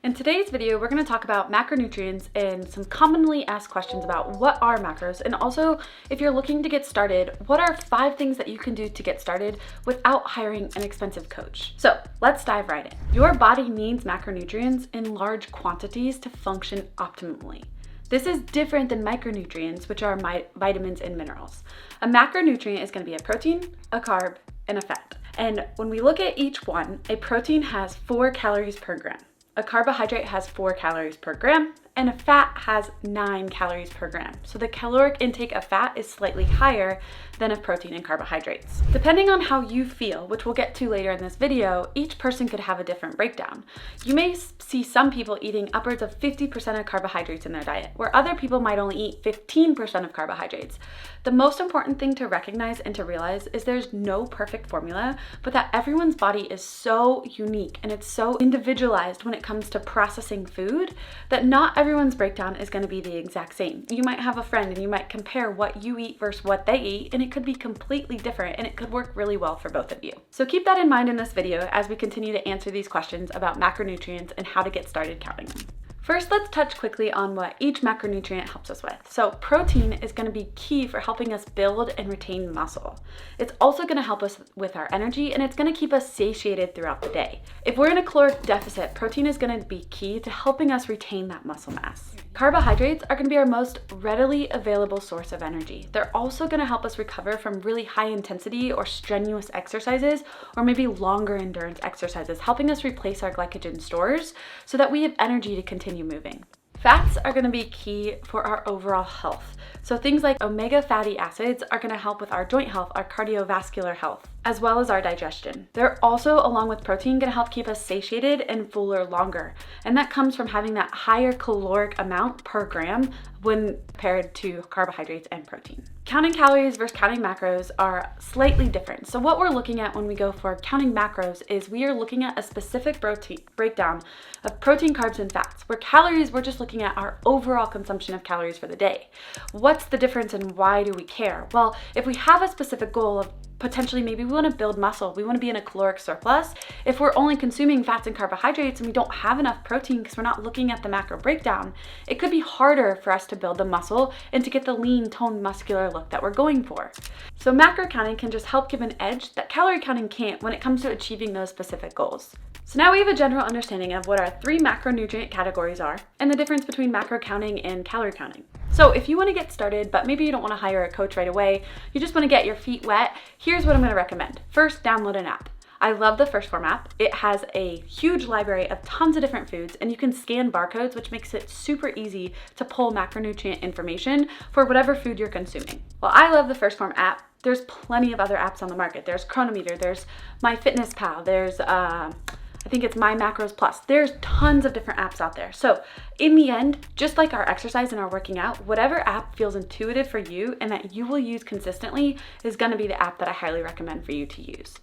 In today's video, we're going to talk about macronutrients and some commonly asked questions about what are macros, and also if you're looking to get started, what are 5 things that you can do to get started without hiring an expensive coach. So let's dive right in. Your body needs macronutrients in large quantities to function optimally. This is different than micronutrients, which are vitamins and minerals. A macronutrient is going to be a protein, a carb, and a fat. And when we look at each one, a protein has 4 calories per gram. A carbohydrate has 4 calories per gram, and a fat has 9 calories per gram. So the caloric intake of fat is slightly higher than of protein and carbohydrates. Depending on how you feel, which we'll get to later in this video, each person could have a different breakdown. You may see some people eating upwards of 50% of carbohydrates in their diet, where other people might only eat 15% of carbohydrates. The most important thing to recognize and to realize is there's no perfect formula, but that everyone's body is so unique and it's so individualized when it comes to processing food that not everyone's breakdown is going to be the exact same. You might have a friend and you might compare what you eat versus what they eat, and it could be completely different, and it could work really well for both of you. So keep that in mind in this video as we continue to answer these questions about macronutrients and how to get started counting them. First, let's touch quickly on what each macronutrient helps us with. So protein is going to be key for helping us build and retain muscle. It's also going to help us with our energy, and it's going to keep us satiated throughout the day. If we're in a caloric deficit, protein is going to be key to helping us retain that muscle mass. Carbohydrates are going to be our most readily available source of energy. They're also going to help us recover from really high intensity or strenuous exercises, or maybe longer endurance exercises, helping us replace our glycogen stores so that we have energy to continue moving. Fats are going to be key for our overall health. So things like omega fatty acids are going to help with our joint health, our cardiovascular health, as well as our digestion. They're also, along with protein, going to help keep us satiated and fuller longer. And that comes from having that higher caloric amount per gram when compared to carbohydrates and protein. Counting calories versus counting macros are slightly different. So what we're looking at when we go for counting macros is we are looking at a specific breakdown of protein, carbs, and fats. Where calories, we're just looking at our overall consumption of calories for the day. What's the difference and why do we care? Well, if we have a specific goal of potentially maybe we want to build muscle, we want to be in a caloric surplus. If we're only consuming fats and carbohydrates and we don't have enough protein because we're not looking at the macro breakdown, it could be harder for us to build the muscle and to get the lean, toned, muscular look that we're going for. So macro counting can just help give an edge that calorie counting can't when it comes to achieving those specific goals. So now we have a general understanding of what our 3 macronutrient categories are and the difference between macro counting and calorie counting. So if you want to get started, but maybe you don't want to hire a coach right away, you just want to get your feet wet, here's what I'm going to recommend. First, download an app. I love the 1st Phorm app. It has a huge library of tons of different foods, and you can scan barcodes, which makes it super easy to pull macronutrient information for whatever food you're consuming. Well, I love the 1st Phorm app. There's plenty of other apps on the market. There's Cronometer, there's MyFitnessPal, there's I think it's My Macros Plus. There's tons of different apps out there. So in the end, just like our exercise and our working out, whatever app feels intuitive for you and that you will use consistently is going to be the app that I highly recommend for you to use.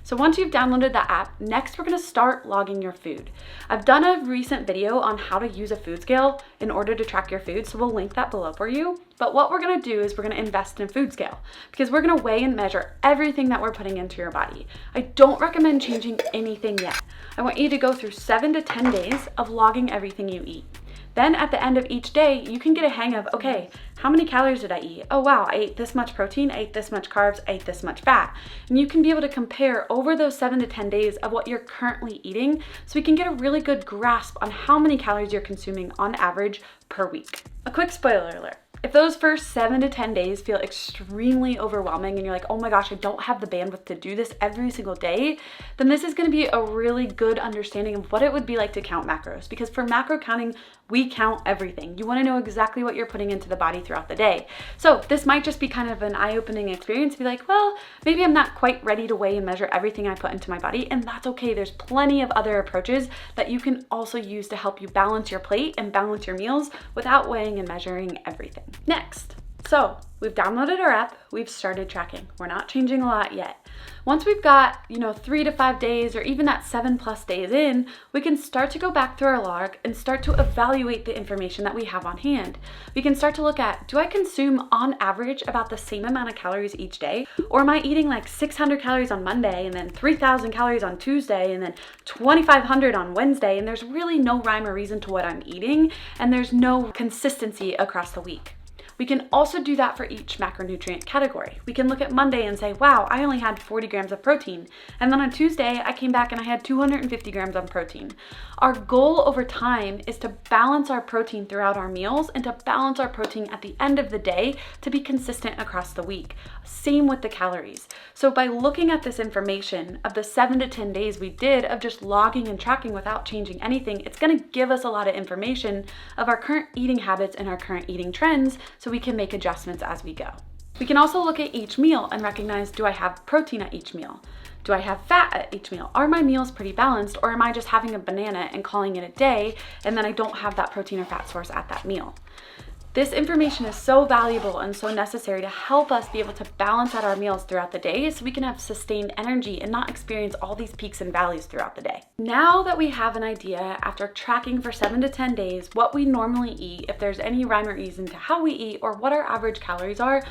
So once you've downloaded that app, next we're going to start logging your food. I've done a recent video on how to use a food scale in order to track your food, so we'll link that below for you. But what we're going to do is we're going to invest in a food scale because we're going to weigh and measure everything that we're putting into your body. I don't recommend changing anything yet. I want you to go through 7 to 10 days of logging everything you eat. Then at the end of each day, you can get a hang of, okay, how many calories did I eat? Oh wow, I ate this much protein, I ate this much carbs, I ate this much fat. And you can be able to compare over those 7 to 10 days of what you're currently eating so we can get a really good grasp on how many calories you're consuming on average per week. A quick spoiler alert. If those first 7 to 10 days feel extremely overwhelming and you're like, oh my gosh, I don't have the bandwidth to do this every single day, then this is going to be a really good understanding of what it would be like to count macros. Because for macro counting, we count everything. You want to know exactly what you're putting into the body throughout the day. So this might just be kind of an eye-opening experience to be like, well, maybe I'm not quite ready to weigh and measure everything I put into my body, and that's okay. There's plenty of other approaches that you can also use to help you balance your plate and balance your meals without weighing and measuring everything. Next, So we've downloaded our app, we've started tracking. We're not changing a lot yet. Once we've got, 3 to 5 days or even that 7+ days in, we can start to go back through our log and start to evaluate the information that we have on hand. We can start to look at, do I consume on average about the same amount of calories each day? Or am I eating like 600 calories on Monday and then 3,000 calories on Tuesday and then 2,500 on Wednesday, and there's really no rhyme or reason to what I'm eating and there's no consistency across the week. We can also do that for each macronutrient category. We can look at Monday and say, wow, I only had 40 grams of protein. And then on Tuesday, I came back and I had 250 grams of protein. Our goal over time is to balance our protein throughout our meals and to balance our protein at the end of the day to be consistent across the week. Same with the calories. So by looking at this information of the 7 to 10 days we did of just logging and tracking without changing anything, it's gonna give us a lot of information of our current eating habits and our current eating trends, so we can make adjustments as we go. We can also look at each meal and recognize, do I have protein at each meal? Do I have fat at each meal? Are my meals pretty balanced, or am I just having a banana and calling it a day and then I don't have that protein or fat source at that meal? This information is so valuable and so necessary to help us be able to balance out our meals throughout the day so we can have sustained energy and not experience all these peaks and valleys throughout the day. Now that we have an idea after tracking for 7 to 10 days what we normally eat, if there's any rhyme or reason to how we eat or what our average calories are,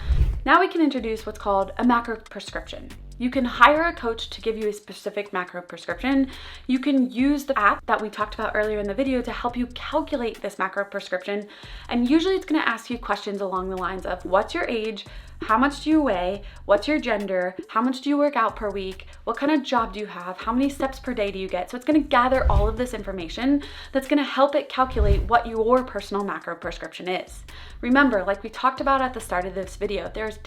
now we can introduce what's called a macro prescription. You can hire a coach to give you a specific macro prescription. You can use the app that we talked about earlier in the video to help you calculate this macro prescription. And usually it's gonna ask you questions along the lines of, what's your age? How much do you weigh? What's your gender? How much do you work out per week? What kind of job do you have? How many steps per day do you get? So it's gonna gather all of this information that's gonna help it calculate what your personal macro prescription is. Remember, like we talked about at the start of this video, there's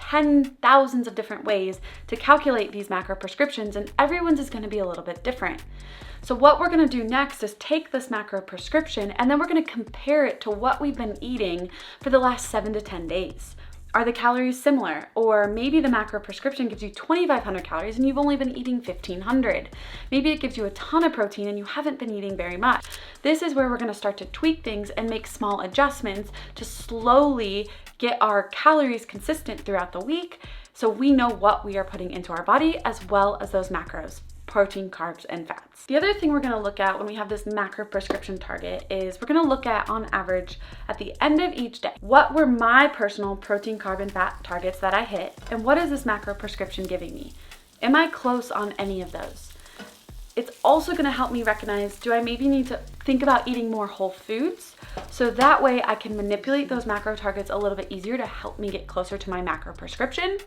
thousands of different ways to calculate these macro prescriptions, and everyone's is gonna be a little bit different. So what we're gonna do next is take this macro prescription and then we're gonna compare it to what we've been eating for the last 7 to 10 days. Are the calories similar? Or maybe the macro prescription gives you 2,500 calories and you've only been eating 1,500. Maybe it gives you a ton of protein and you haven't been eating very much. This is where we're gonna start to tweak things and make small adjustments to slowly get our calories consistent throughout the week so we know what we are putting into our body as well as those macros: protein, carbs, and fats. The other thing we're gonna look at when we have this macro prescription target is we're gonna look at, on average, at the end of each day, what were my personal protein, carb, and fat targets that I hit, and what is this macro prescription giving me? Am I close on any of those? It's also gonna help me recognize, do I maybe need to think about eating more whole foods? So that way I can manipulate those macro targets a little bit easier to help me get closer to my macro prescription.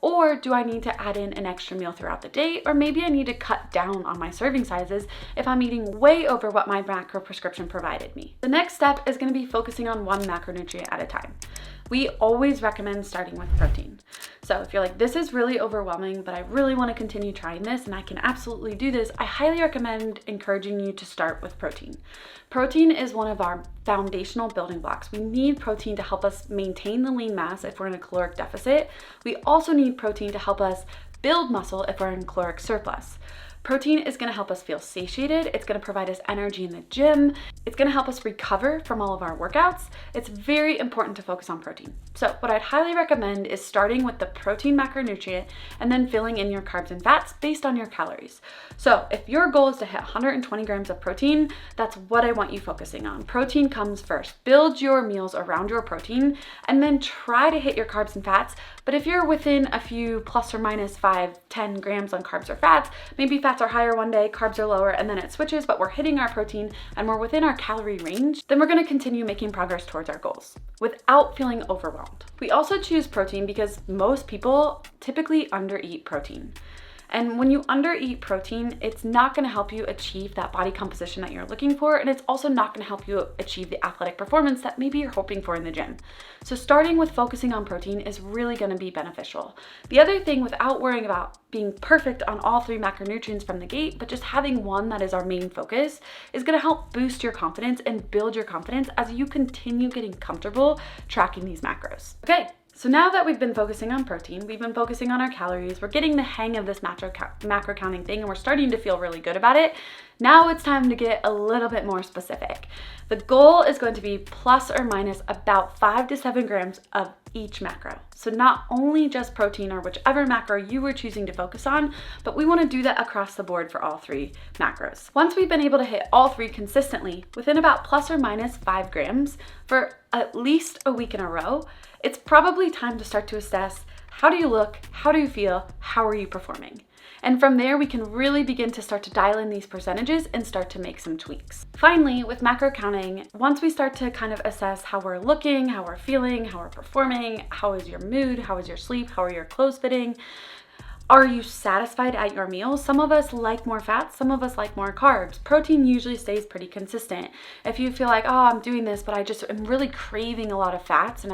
Or do I need to add in an extra meal throughout the day? Or maybe I need to cut down on my serving sizes if I'm eating way over what my macro prescription provided me. The next step is gonna be focusing on one macronutrient at a time. We always recommend starting with protein. So if you're like, this is really overwhelming, but I really want to continue trying this and I can absolutely do this, I highly recommend encouraging you to start with protein. Protein is one of our foundational building blocks. We need protein to help us maintain the lean mass if we're in a caloric deficit. We also need protein to help us build muscle if we're in caloric surplus. Protein is gonna help us feel satiated. It's gonna provide us energy in the gym. It's gonna help us recover from all of our workouts. It's very important to focus on protein. So what I'd highly recommend is starting with the protein macronutrient and then filling in your carbs and fats based on your calories. So if your goal is to hit 120 grams of protein, that's what I want you focusing on. Protein comes first. Build your meals around your protein and then try to hit your carbs and fats. But if you're within a few plus or minus 5-10 grams on carbs or fats, maybe fats are higher one day, carbs are lower, and then it switches, but we're hitting our protein and we're within our calorie range, then we're gonna continue making progress towards our goals without feeling overwhelmed. We also choose protein because most people typically undereat protein. And when you undereat protein, it's not gonna help you achieve that body composition that you're looking for, and it's also not gonna help you achieve the athletic performance that maybe you're hoping for in the gym. So starting with focusing on protein is really gonna be beneficial. The other thing, without worrying about being perfect on all 3 macronutrients from the gate, but just having one that is our main focus, is gonna help boost your confidence and build your confidence as you continue getting comfortable tracking these macros. Okay. So now that we've been focusing on protein, we've been focusing on our calories, we're getting the hang of this macro counting thing and we're starting to feel really good about it. Now it's time to get a little bit more specific. The goal is going to be plus or minus about 5 to 7 grams of each macro. So not only just protein or whichever macro you were choosing to focus on, but we want to do that across the board for all 3 macros. Once we've been able to hit all 3 consistently within about plus or minus 5 grams for at least a week in a row, it's probably time to start to assess, how do you look? How do you feel? How are you performing? And from there, we can really begin to start to dial in these percentages and start to make some tweaks. Finally, with macro counting, once we start to kind of assess how we're looking, how we're feeling, how we're performing, how is your mood, how is your sleep, how are your clothes fitting, are you satisfied at your meals? Some of us like more fats, some of us like more carbs. Protein usually stays pretty consistent. If you feel like, oh, I'm doing this, but I just am really craving a lot of fats and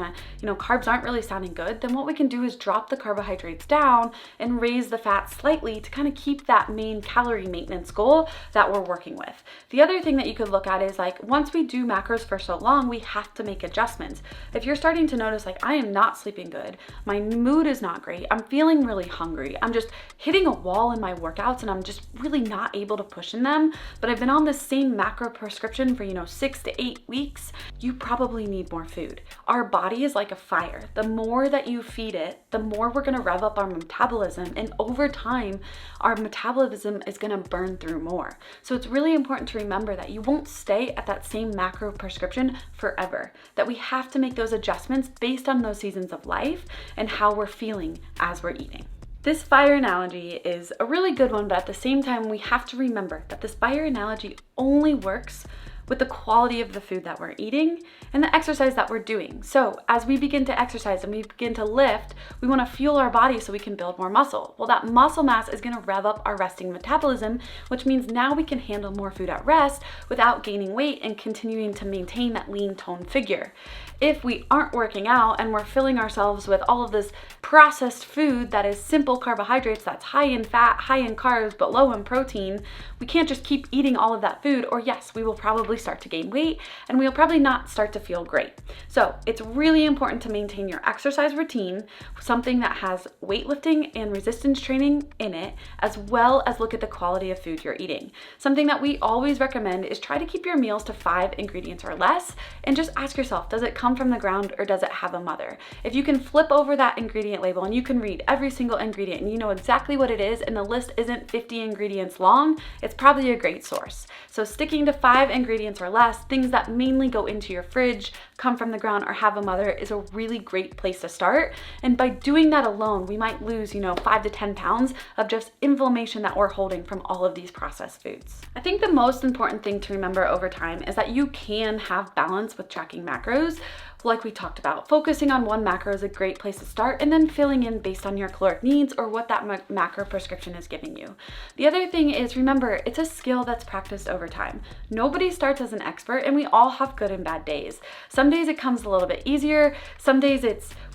carbs aren't really sounding good, then what we can do is drop the carbohydrates down and raise the fat slightly to kind of keep that main calorie maintenance goal that we're working with. The other thing that you could look at is like, once we do macros for so long, we have to make adjustments. If you're starting to notice like, I am not sleeping good, my mood is not great, I'm feeling really hungry, I'm just hitting a wall in my workouts and I'm just really not able to push in them, but I've been on the same macro prescription for 6 to 8 weeks, you probably need more food. Our body is like a fire. The more that you feed it, the more we're gonna rev up our metabolism, and over time, our metabolism is gonna burn through more. So it's really important to remember that you won't stay at that same macro prescription forever, that we have to make those adjustments based on those seasons of life and how we're feeling as we're eating. This fire analogy is a really good one, but at the same time, we have to remember that this fire analogy only works with the quality of the food that we're eating and the exercise that we're doing. So as we begin to exercise and we begin to lift, we want to fuel our body so we can build more muscle. Well, that muscle mass is going to rev up our resting metabolism, which means now we can handle more food at rest without gaining weight and continuing to maintain that lean toned figure. If we aren't working out and we're filling ourselves with all of this processed food that is simple carbohydrates, that's high in fat, high in carbs, but low in protein, we can't just keep eating all of that food, or yes, we will probably start to gain weight and we'll probably not start to feel great. So it's really important to maintain your exercise routine, something that has weightlifting and resistance training in it, as well as look at the quality of food you're eating. Something that we always recommend is try to keep your meals to 5 ingredients or less, and just ask yourself, does it come from the ground or does it have a mother? If you can flip over that ingredient label and you can read every single ingredient and you know exactly what it is and the list isn't 50 ingredients long, it's probably a great source. So sticking to 5 ingredients or less, things that mainly go into your fridge, come from the ground, or have a mother is a really great place to start. And by doing that alone, we might lose, 5 to 10 pounds of just inflammation that we're holding from all of these processed foods. I think the most important thing to remember over time is that you can have balance with tracking macros. Like we talked about, focusing on one macro is a great place to start, and then filling in based on your caloric needs or what that macro prescription is giving you. The other thing is, remember, it's a skill that's practiced over time. Nobody starts as an expert, and we all have good and bad days. Some days it comes a little bit easier. Some days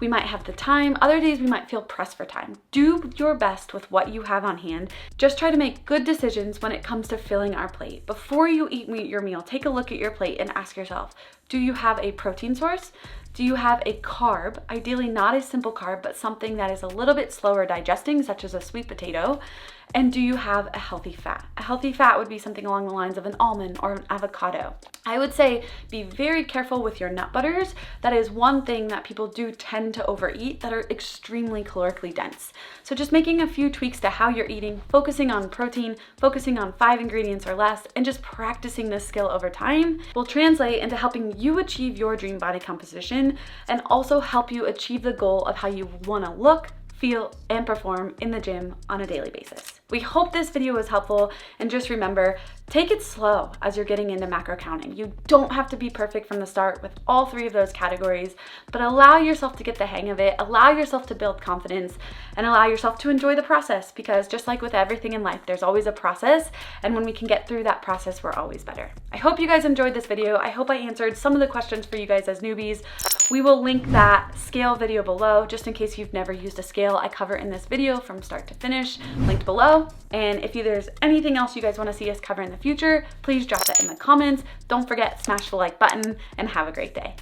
we might have the time. Other days we might feel pressed for time. Do your best with what you have on hand. Just try to make good decisions when it comes to filling our plate. Before you eat your meal, take a look at your plate and ask yourself, do you have a protein source? Do you have a carb? Ideally not a simple carb, but something that is a little bit slower digesting, such as a sweet potato. And do you have a healthy fat? A healthy fat would be something along the lines of an almond or an avocado. I would say be very careful with your nut butters. That is one thing that people do tend to overeat that are extremely calorically dense. So just making a few tweaks to how you're eating, focusing on protein, focusing on 5 ingredients or less, and just practicing this skill over time will translate into helping you achieve your dream body composition and also help you achieve the goal of how you want to look, feel, and perform in the gym on a daily basis. We hope this video was helpful, and just remember, take it slow as you're getting into macro counting. You don't have to be perfect from the start with all 3 of those categories, but allow yourself to get the hang of it, allow yourself to build confidence, and allow yourself to enjoy the process, because just like with everything in life, there's always a process, and when we can get through that process, we're always better. I hope you guys enjoyed this video. I hope I answered some of the questions for you guys as newbies. We will link that scale video below, just in case you've never used a scale. I cover in this video from start to finish, linked below. And if there's anything else you guys want to see us cover in the future, please drop that in the comments. Don't forget, smash the like button, and have a great day.